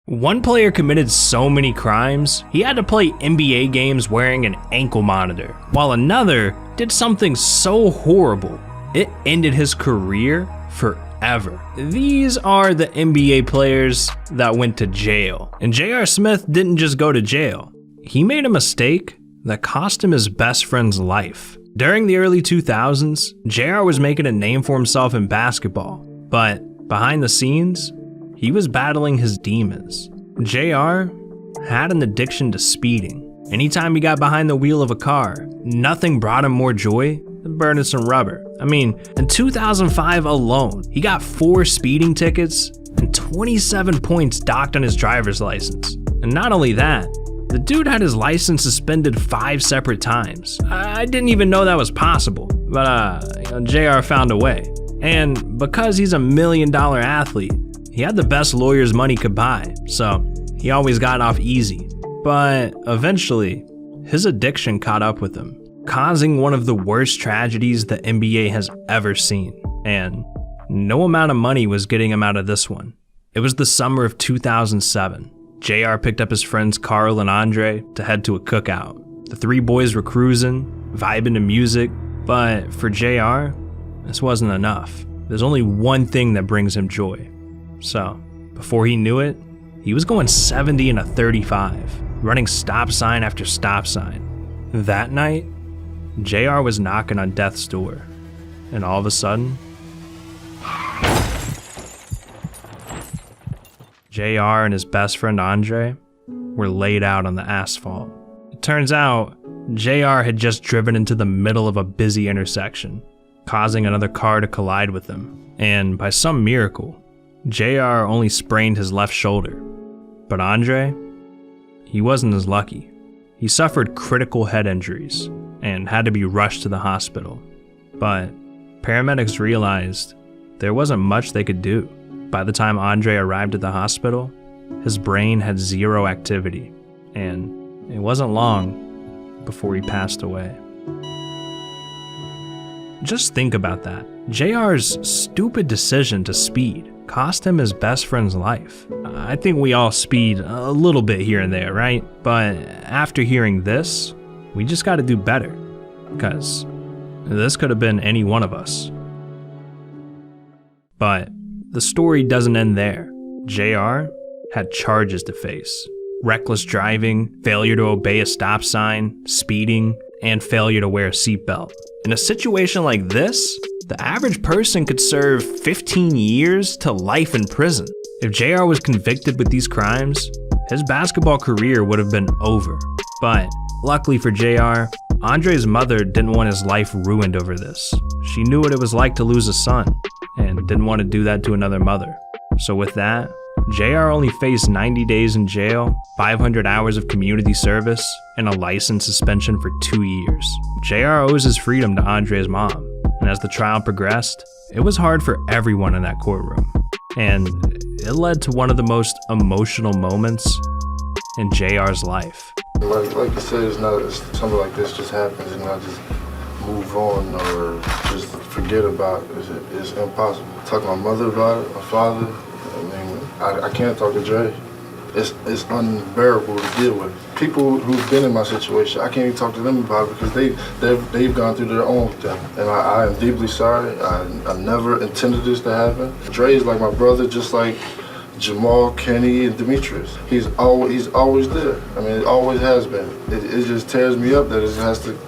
One player committed so many crimes, he had to play NBA games wearing an ankle monitor, while another did something so horrible, it ended his career forever. These are the NBA players that went to jail. And J.R. Smith didn't just go to jail. He made a mistake that cost him his best friend's life. During the early 2000s, J.R. was making a name for himself in basketball, but behind the scenes, he was battling his demons. JR had an addiction to speeding. Anytime he got behind the wheel of a car, nothing brought him more joy than burning some rubber. I mean, in 2005 alone, he got 4 speeding tickets and 27 points docked on his driver's license. And not only that, the dude had his license suspended 5 separate times. I didn't even know that was possible, but JR found a way. And because he's $1 million athlete, he had the best lawyers money could buy, so he always got off easy. But eventually, his addiction caught up with him, causing one of the worst tragedies the NBA has ever seen. And no amount of money was getting him out of this one. It was the summer of 2007. JR picked up his friends Carl and Andre to head to a cookout. The 3 boys were cruising, vibing to music, but for JR, this wasn't enough. There's only one thing that brings him joy. So, before he knew it, he was going 70 and a 35, running stop sign after stop sign. That night, JR was knocking on death's door, and all of a sudden, JR and his best friend Andre were laid out on the asphalt. It turns out, JR had just driven into the middle of a busy intersection, causing another car to collide with him, and by some miracle, JR only sprained his left shoulder, but Andre, he wasn't as lucky. He suffered critical head injuries and had to be rushed to the hospital, but paramedics realized there wasn't much they could do. By the time Andre arrived at the hospital, his brain had 0 activity, and it wasn't long before he passed away. Just think about that. JR's stupid decision to speed cost him his best friend's life. I think we all speed a little bit here and there, right? But after hearing this, we just gotta do better, because this could have been any one of us. But the story doesn't end there. JR had charges to face: reckless driving, failure to obey a stop sign, speeding, and failure to wear a seatbelt. In a situation like this, the average person could serve 15 years to life in prison. If JR was convicted with these crimes, his basketball career would have been over. But luckily for JR, Andre's mother didn't want his life ruined over this. She knew what it was like to lose a son, and didn't want to do that to another mother. So with that, JR only faced 90 days in jail, 500 hours of community service, and a license suspension for 2 years. JR owes his freedom to Andre's mom, and as the trial progressed, it was hard for everyone in that courtroom. And it led to one of the most emotional moments in JR's life. Like you said, it's not something like this just happens and not just move on or just forget about it. It's impossible. Talk to my mother about it, my father. I mean, I can't talk to Dre. It's unbearable to deal with. People who've been in my situation, I can't even talk to them about it because they've gone through their own thing. And I am deeply sorry. I never intended this to happen. Dre is like my brother, just like Jamal, Kenny, and Demetrius. He's always there. I mean, it always has been. It just tears me up that it has to.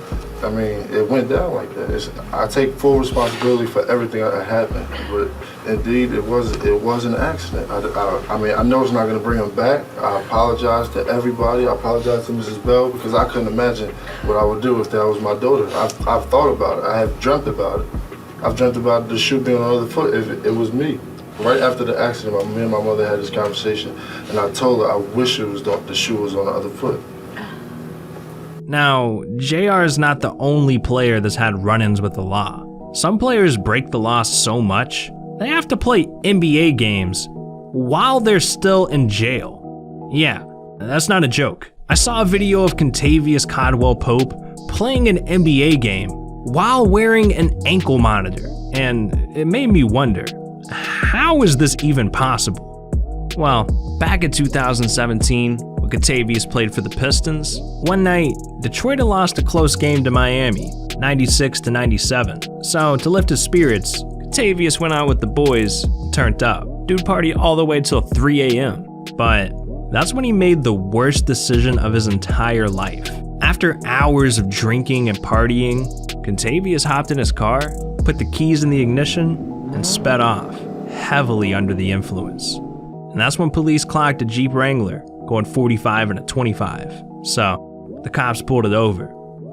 I mean, it went down like that. I take full responsibility for everything that happened, but indeed, it was an accident. I mean, I know it's not going to bring him back. I apologize to everybody. I apologize to Mrs. Bell because I couldn't imagine what I would do if that was my daughter. I've thought about it. I have dreamt about it. I've dreamt about the shoe being on the other foot if it was me. Right after the accident, me and my mother had this conversation, and I told her I wish the shoe was on the other foot. Now, JR is not the only player that's had run-ins with the law. Some players break the law so much, they have to play NBA games while they're still in jail. Yeah, that's not a joke. I saw a video of Kentavious Caldwell-Pope playing an NBA game while wearing an ankle monitor, and it made me wonder, how is this even possible? Well, back in 2017, when Kentavious played for the Pistons, one night, Detroit had lost a close game to Miami, 96-97. So to lift his spirits, Kentavious went out with the boys and turned up. Dude partied all the way till 3 a.m. But that's when he made the worst decision of his entire life. After hours of drinking and partying, Kentavious hopped in his car, put the keys in the ignition, and sped off, heavily under the influence. And that's when police clocked a Jeep Wrangler going 45 and a 25. So the cops pulled it over,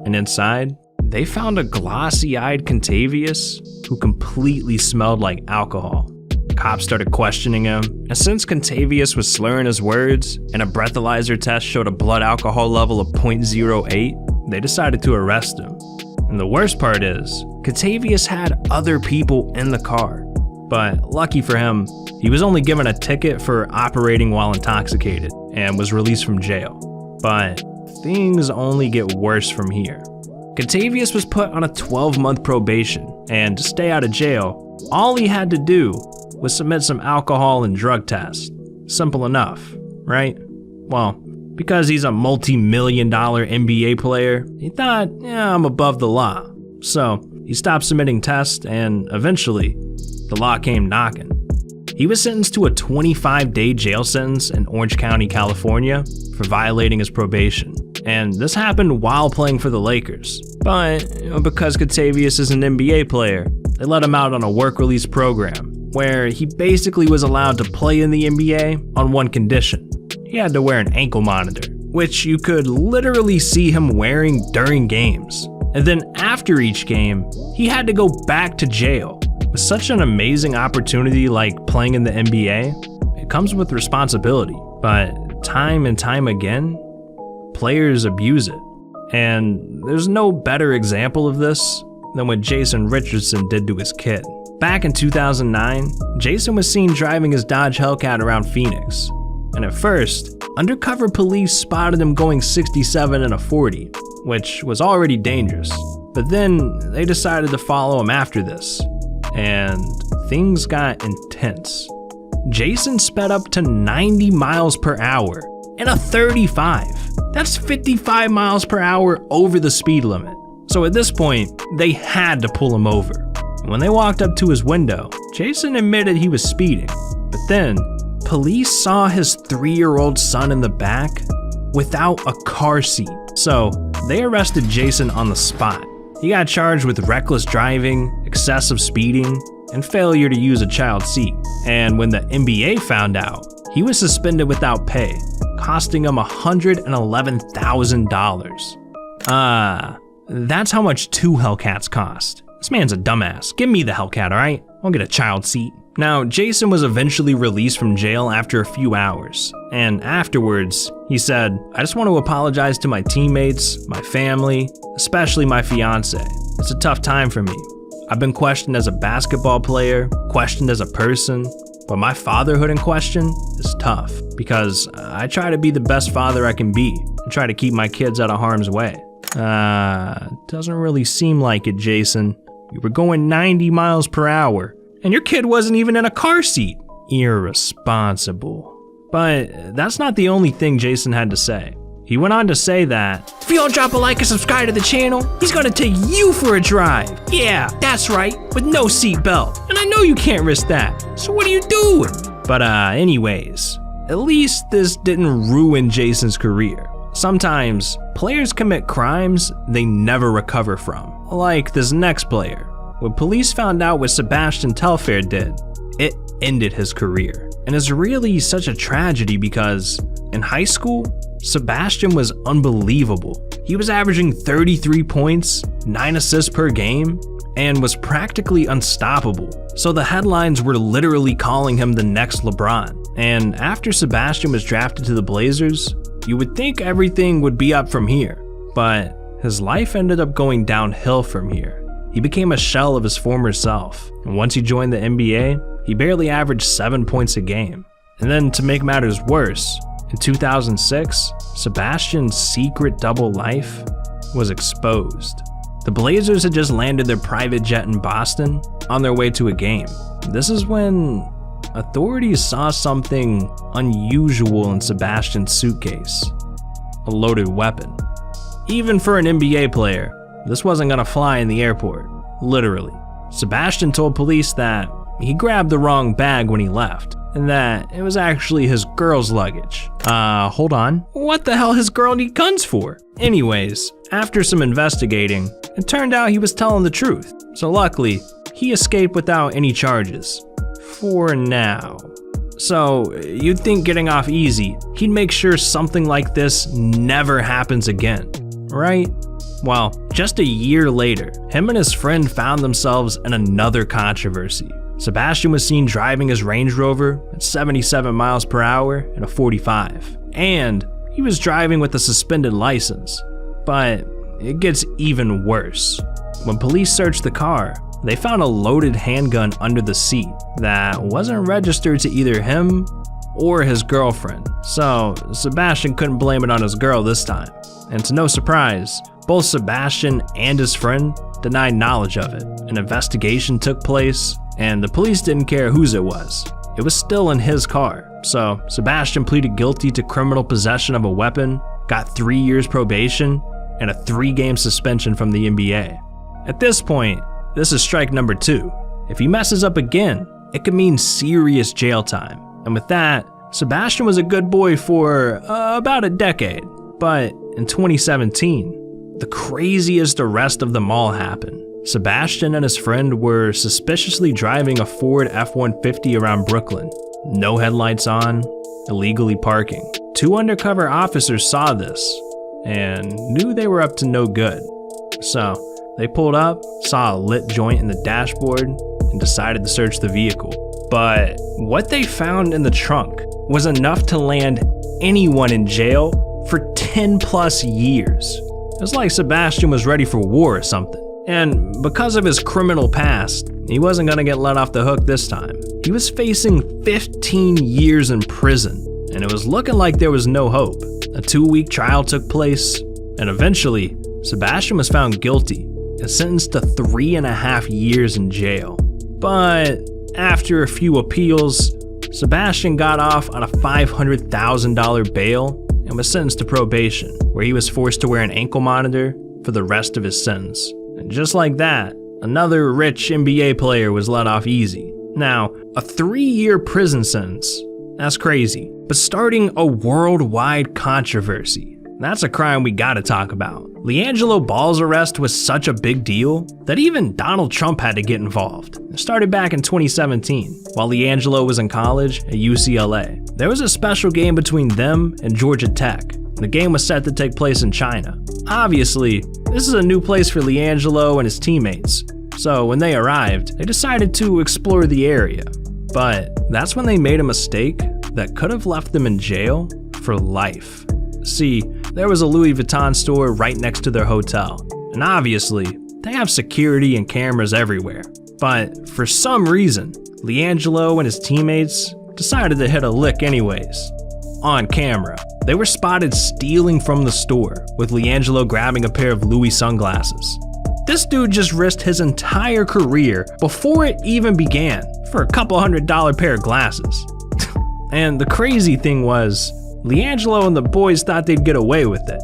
and inside, they found a glossy-eyed Kentavious who completely smelled like alcohol. Cops started questioning him, and since Kentavious was slurring his words and a breathalyzer test showed a blood alcohol level of 0.08, they decided to arrest him. And the worst part is, Kentavious had other people in the car. But lucky for him, he was only given a ticket for operating while intoxicated and was released from jail. But things only get worse from here. Kentavious was put on a 12-month probation, and to stay out of jail, all he had to do was submit some alcohol and drug tests. Simple enough, right? Well, because he's a multi-million-dollar NBA player, he thought, I'm above the law. So he stopped submitting tests, and eventually, the law came knocking. He was sentenced to a 25-day jail sentence in Orange County, California, for violating his probation. And this happened while playing for the Lakers. But because Kentavious is an NBA player, they let him out on a work release program, where he basically was allowed to play in the NBA on one condition. He had to wear an ankle monitor, which you could literally see him wearing during games. And then after each game, he had to go back to jail. With such an amazing opportunity like playing in the NBA, it comes with responsibility. But time and time again, players abuse it. And there's no better example of this than what Jason Richardson did to his kid. Back in 2009, Jason was seen driving his Dodge Hellcat around Phoenix. And at first, undercover police spotted him going 67 in a 40, which was already dangerous. But then they decided to follow him after this, and things got intense. Jason sped up to 90 miles per hour in a 35. That's 55 miles per hour over the speed limit. So at this point, they had to pull him over. When they walked up to his window, Jason admitted he was speeding. But then, police saw his 3-year-old son in the back without a car seat. So they arrested Jason on the spot. He got charged with reckless driving, excessive speeding, and failure to use a child seat. And when the NBA found out, he was suspended without pay, costing him $111,000. That's how much 2 Hellcats cost. This man's a dumbass. Give me the Hellcat, alright? I'll get a child seat. Now, Jason was eventually released from jail after a few hours, and afterwards, he said, "I just want to apologize to my teammates, my family, especially my fiance. It's a tough time for me. I've been questioned as a basketball player, questioned as a person, but my fatherhood in question is tough because I try to be the best father I can be and try to keep my kids out of harm's way." Doesn't really seem like it, Jason. You were going 90 miles per hour, and your kid wasn't even in a car seat. Irresponsible. But that's not the only thing Jason had to say. He went on to say that, "If you don't drop a like and subscribe to the channel, he's gonna take you for a drive. Yeah, that's right, with no seatbelt. And I know you can't risk that, so what are you doing?" But anyways, at least this didn't ruin Jason's career. Sometimes, players commit crimes they never recover from. Like this next player. When police found out what Sebastian Telfair did, it ended his career. And it's really such a tragedy because in high school, Sebastian was unbelievable. He was averaging 33 points, 9 assists per game, and was practically unstoppable. So the headlines were literally calling him the next LeBron. And after Sebastian was drafted to the Blazers, you would think everything would be up from here. But his life ended up going downhill from here. He became a shell of his former self. And once he joined the NBA, he barely averaged 7 points a game. And then to make matters worse, in 2006, Sebastian's secret double life was exposed. The Blazers had just landed their private jet in Boston on their way to a game. This is when authorities saw something unusual in Sebastian's suitcase: a loaded weapon. Even for an NBA player, this wasn't gonna fly in the airport, literally. Sebastian told police that he grabbed the wrong bag when he left, and that it was actually his girl's luggage. Hold on, what the hell his girl need guns for? Anyways, after some investigating, it turned out he was telling the truth, so luckily, he escaped without any charges. For now. So, you'd think getting off easy, he'd make sure something like this never happens again, right? Well, just a year later, him and his friend found themselves in another controversy. Sebastian was seen driving his Range Rover at 77 miles per hour in a 45, and he was driving with a suspended license. But it gets even worse. When police searched the car, they found a loaded handgun under the seat that wasn't registered to either him or his girlfriend. So Sebastian couldn't blame it on his girl this time. And to no surprise, both Sebastian and his friend denied knowledge of it. An investigation took place, and the police didn't care whose it was. It was still in his car. So Sebastian pleaded guilty to criminal possession of a weapon, got 3 years probation, and a 3-game suspension from the NBA. At this point, this is strike number 2. If he messes up again, it could mean serious jail time. And with that, Sebastian was a good boy for about a decade. But in 2017, the craziest arrest of them all happened. Sebastian and his friend were suspiciously driving a Ford F-150 around Brooklyn. No headlights on, illegally parking. 2 undercover officers saw this and knew they were up to no good. So they pulled up, saw a lit joint in the dashboard, and decided to search the vehicle. But what they found in the trunk was enough to land anyone in jail for 10 plus years. It was like Sebastian was ready for war or something. And because of his criminal past, he wasn't gonna get let off the hook this time. He was facing 15 years in prison, and it was looking like there was no hope. A 2-week trial took place, and eventually, Sebastian was found guilty and sentenced to 3.5 years in jail. But after a few appeals, Sebastian got off on a $500,000 bail and was sentenced to probation, where he was forced to wear an ankle monitor for the rest of his sentence. And just like that, another rich NBA player was let off easy. Now, a 3-year prison sentence, that's crazy. But starting a worldwide controversy, that's a crime we gotta talk about. LiAngelo Ball's arrest was such a big deal that even Donald Trump had to get involved. It started back in 2017, while LiAngelo was in college at UCLA. There was a special game between them and Georgia Tech. The game was set to take place in China. Obviously, this is a new place for LiAngelo and his teammates, so when they arrived, they decided to explore the area. But that's when they made a mistake that could have left them in jail for life. See, there was a Louis Vuitton store right next to their hotel, and obviously, they have security and cameras everywhere. But for some reason, LiAngelo and his teammates decided to hit a lick anyways. On camera, they were spotted stealing from the store, with LiAngelo grabbing a pair of Louis sunglasses. This dude just risked his entire career before it even began for a couple $100 pair of glasses. And the crazy thing was, LiAngelo and the boys thought they'd get away with it.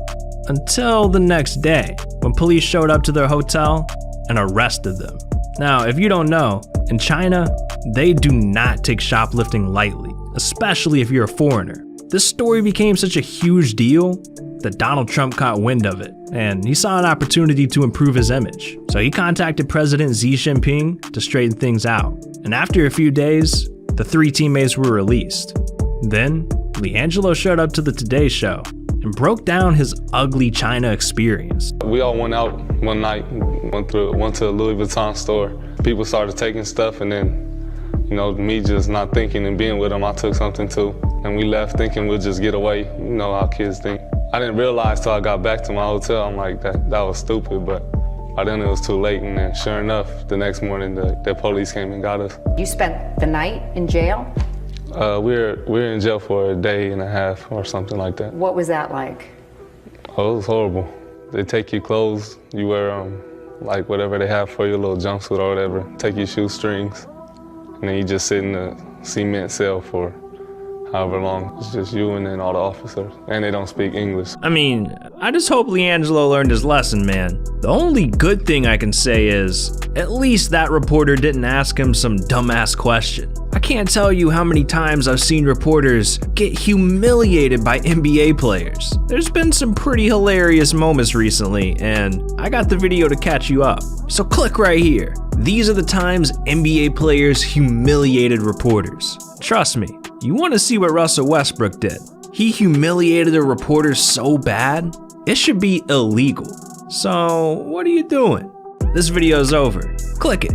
Until the next day, when police showed up to their hotel and arrested them. Now, if you don't know, in China, they do not take shoplifting lightly, especially if you're a foreigner. This story became such a huge deal that Donald Trump caught wind of it, and he saw an opportunity to improve his image. So he contacted President Xi Jinping to straighten things out. And after a few days, the 3 teammates were released. Then, LiAngelo showed up to the Today Show and broke down his ugly China experience. We all went out one night, went to the Louis Vuitton store. People started taking stuff, and then, me just not thinking and being with them, I took something too. And we left thinking we'll just get away, how kids think. I didn't realize till I got back to my hotel, I'm like, that was stupid, but by then it was too late, and then sure enough, the next morning the police came and got us. You spent the night in jail? We were in jail for a day and a half or something like that. What was that like? Oh, it was horrible. They take your clothes, you wear like whatever they have for you, a little jumpsuit or whatever, take your shoestrings, and then you just sit in the cement cell for however long. It's just you and then all the officers, and they don't speak English. I mean, I just hope LiAngelo learned his lesson, man. The only good thing I can say is, at least that reporter didn't ask him some dumbass question. I can't tell you how many times I've seen reporters get humiliated by NBA players. There's been some pretty hilarious moments recently, and I got the video to catch you up. So click right here. These are the times NBA players humiliated reporters. Trust me, you want to see what Russell Westbrook did. He humiliated a reporter so bad, it should be illegal. So what are you doing? This video is over. Click it.